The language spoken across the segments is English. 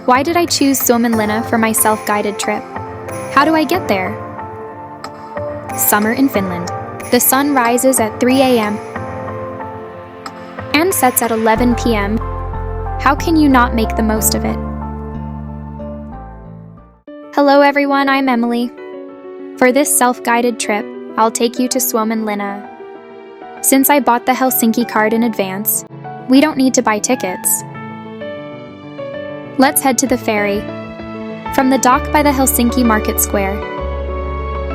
Why did I choose Suomenlinna for my self-guided trip? How do I get there? Summer in Finland. The sun rises at 3 a.m. and sets at 11 p.m. How can you not make the most of it? Hello everyone, I'm Emily. For this self-guided trip, I'll take you to Suomenlinna. Since I bought the Helsinki card in advance, we don't need to buy tickets. Let's head to the ferry. From the dock by the Helsinki Market Square,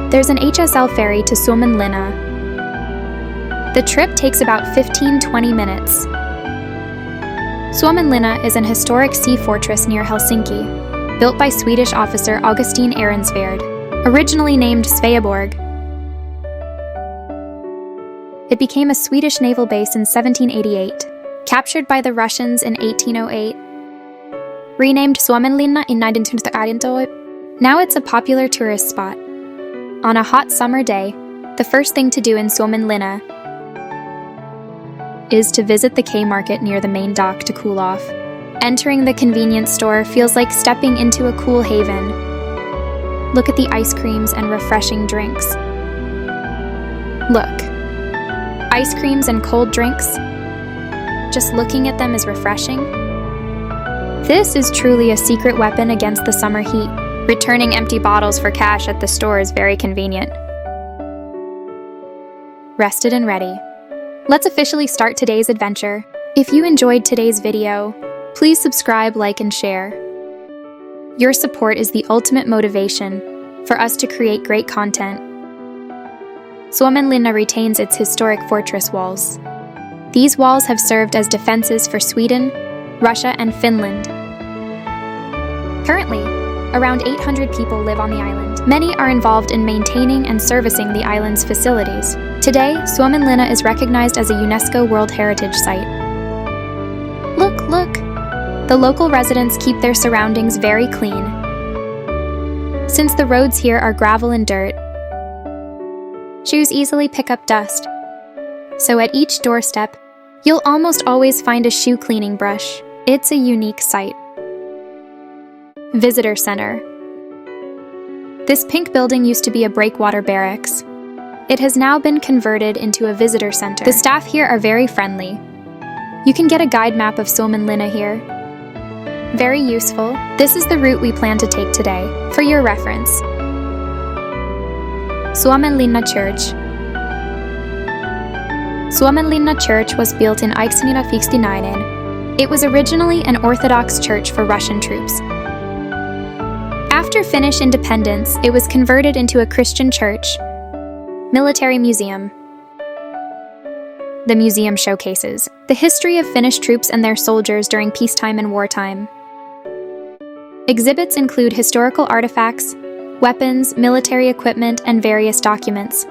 there's an HSL ferry to Suomenlinna. The trip takes about 15-20 minutes. Suomenlinna is an historic sea fortress near Helsinki, built by Swedish officer Augustin Ehrensvärd, originally named Sveaborg. It became a Swedish naval base in 1788, captured by the Russians in 1808, renamed Suomenlinna in 1918. Now it's a popular tourist spot. On a hot summer day, the first thing to do in Suomenlinna is to visit the K Market near the main dock to cool off. Entering the convenience store feels like stepping into a cool haven. Look at the ice creams and refreshing drinks. Look. Ice creams and cold drinks. Just looking at them is refreshing. This is truly a secret weapon against the summer heat. Returning empty bottles for cash at the store is very convenient. Rested and ready. Let's officially start today's adventure. If you enjoyed today's video, please subscribe, like, and share. Your support is the ultimate motivation for us to create great content. Suomenlinna retains its historic fortress walls. These walls have served as defenses for Sweden, Russia, and Finland. Currently, around 800 people live on the island. Many are involved in maintaining and servicing the island's facilities. Today, Suomenlinna is recognized as a UNESCO World Heritage Site. Look, look! The local residents keep their surroundings very clean. Since the roads here are gravel and dirt, shoes easily pick up dust. So at each doorstep, you'll almost always find a shoe cleaning brush. It's a unique sight. Visitor Center. This pink building used to be a breakwater barracks. It has now been converted into a visitor center. The staff here are very friendly. You can get a guide map of Suomenlinna here. Very useful. This is the route we plan to take today, for your reference. Suomenlinna Church. Suomenlinna Church was built in 1869. It was originally an Orthodox church for Russian troops. After Finnish independence, it was converted into a Christian church. Military Museum. The museum showcases the history of Finnish troops and their soldiers during peacetime and wartime. Exhibits include historical artifacts, weapons, military equipment, and various documents.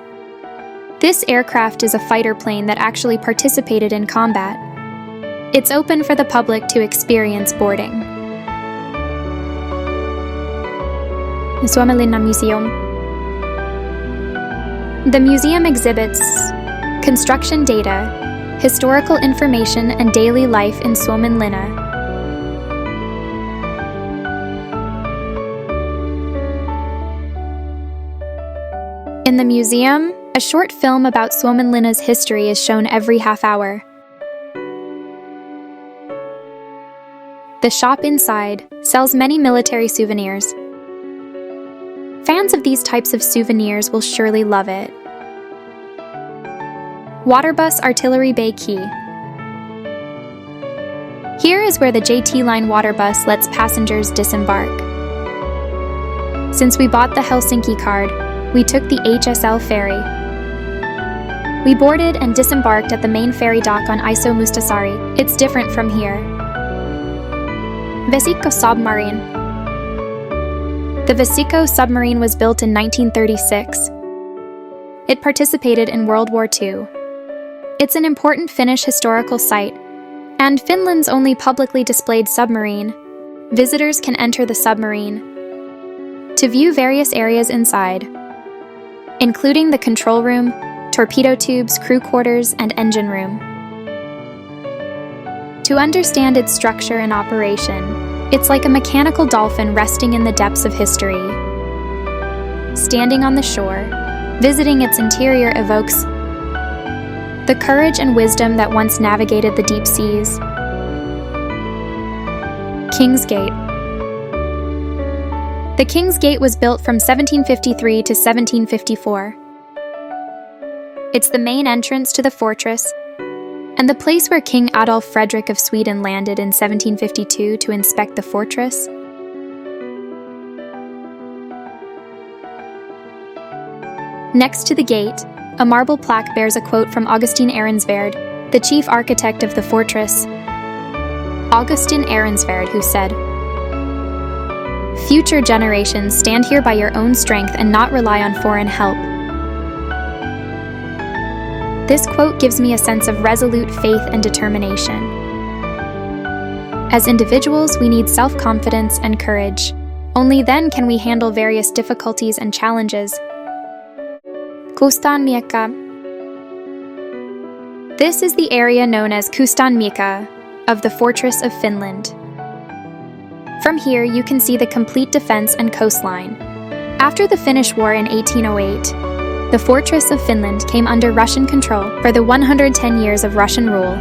This aircraft is a fighter plane that actually participated in combat. It's open for the public to experience boarding. The Suomenlinna Museum. The museum exhibits construction data, historical information, and daily life in Suomenlinna. In the museum, a short film about Suomenlinna's history is shown every half hour. The shop inside sells many military souvenirs. Fans of these types of souvenirs will surely love it. Waterbus Artillery Bay Quay. Here is where the JT Line waterbus lets passengers disembark. Since we bought the Helsinki card, we took the HSL ferry. We boarded and disembarked at the main ferry dock on Iso Mustasaari. It's different from here. Vesikko Submarine. The Vesikko submarine was built in 1936. It participated in World War II. It's an important Finnish historical site, and Finland's only publicly displayed submarine. Visitors can enter the submarine to view various areas inside, including the control room, torpedo tubes, crew quarters, and engine room. To understand its structure and operation, It's like a mechanical dolphin resting in the depths of history. Standing on the shore, visiting its interior evokes the courage and wisdom that once navigated the deep seas. King's Gate. The King's Gate was built from 1753 to 1754. It's the main entrance to the fortress and the place where King Adolf Fredrik of Sweden landed in 1752 to inspect the fortress. Next to the gate, a marble plaque bears a quote from Augustin Ehrensvärd, the chief architect of the fortress. Augustin Ehrensvärd, who said, "Future generations stand here by your own strength and not rely on foreign help." This quote gives me a sense of resolute faith and determination. As individuals, we need self-confidence and courage. Only then can we handle various difficulties and challenges. Kustaanmiekka. This is the area known as Kustaanmiekka of the Fortress of Finland. From here, you can see the complete defense and coastline. After the Finnish War in 1808, the Fortress of Finland came under Russian control for the 110 years of Russian rule.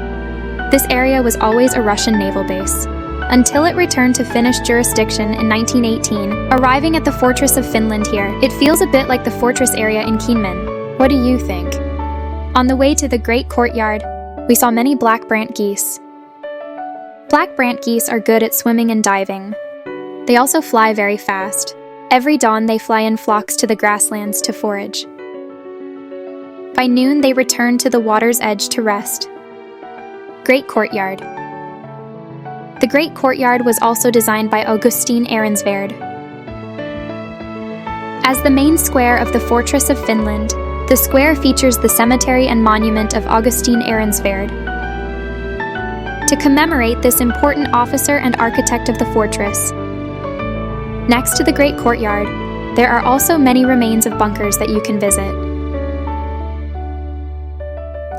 This area was always a Russian naval base, until it returned to Finnish jurisdiction in 1918. Arriving at the Fortress of Finland here, it feels a bit like the fortress area in Kinmen. What do you think? On the way to the Great Courtyard, we saw many black brant geese. Black brant geese are good at swimming and diving. They also fly very fast. Every dawn they fly in flocks to the grasslands to forage. By noon, they return to the water's edge to rest. Great Courtyard. The Great Courtyard was also designed by Augustin Ehrensvärd. As the main square of the Fortress of Finland, the square features the cemetery and monument of Augustin Ehrensvärd. To commemorate this important officer and architect of the fortress. Next to the Great Courtyard, there are also many remains of bunkers that you can visit.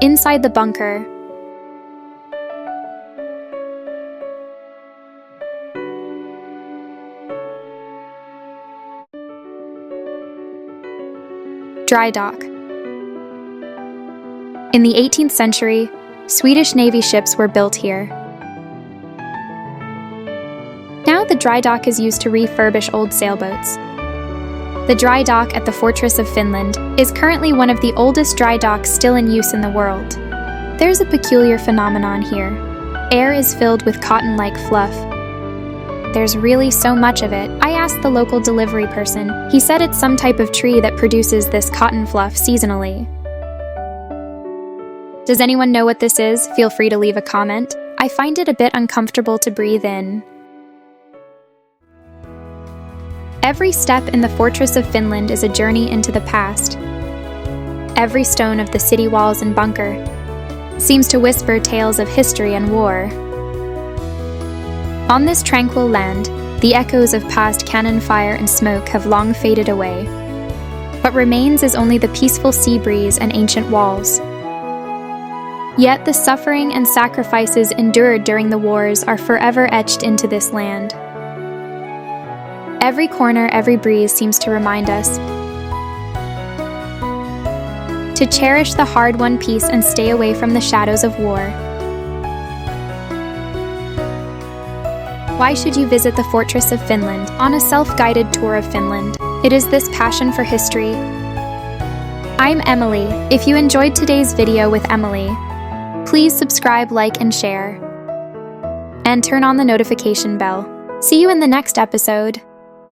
Inside the bunker, dry dock. In the 18th century, Swedish Navy ships were built here. Now the dry dock is used to refurbish old sailboats. The dry dock at the Fortress of Finland is currently one of the oldest dry docks still in use in the world. There's a peculiar phenomenon here. Air is filled with cotton-like fluff. There's really so much of it. I asked the local delivery person. He said it's some type of tree that produces this cotton fluff seasonally. Does anyone know what this is? Feel free to leave a comment. I find it a bit uncomfortable to breathe in. Every step in the Fortress of Finland is a journey into the past. Every stone of the city walls and bunker seems to whisper tales of history and war. On this tranquil land, the echoes of past cannon fire and smoke have long faded away. What remains is only the peaceful sea breeze and ancient walls. Yet the suffering and sacrifices endured during the wars are forever etched into this land. Every corner, every breeze seems to remind us to cherish the hard-won peace and stay away from the shadows of war. Why should you visit the Fortress of Finland on a self-guided tour of Finland? It is this passion for history. I'm Emily. If you enjoyed today's video with Emily, please subscribe, like, and share. And turn on the notification bell. See you in the next episode.